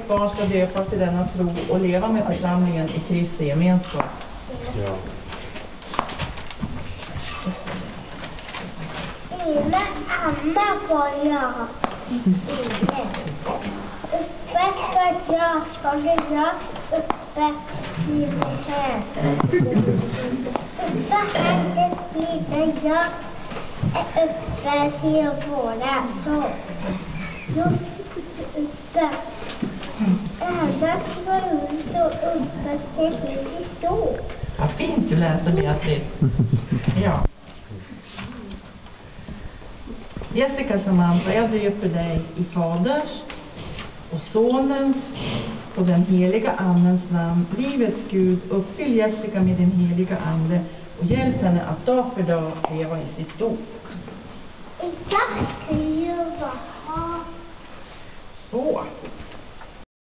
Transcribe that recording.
Barn ska döpas i denna tro och leva med församlingen i Kristi gemenskap. Ja. Men Anna får göra uppe ska jag uppe i träd. Uppe händer lite jag är uppe till våra så. Uppe. Alla ska vara runt och uppe till så. Ja, fint du läste, Beatrice. Ja. Jessica Samantha, jag döper dig i Faderns och Sonens och den heliga Andens namn. Livets Gud, uppfyll Jessica med din heliga Ande och hjälp henne att dag för dag leva i sitt dop. Idag ska jag vara Så.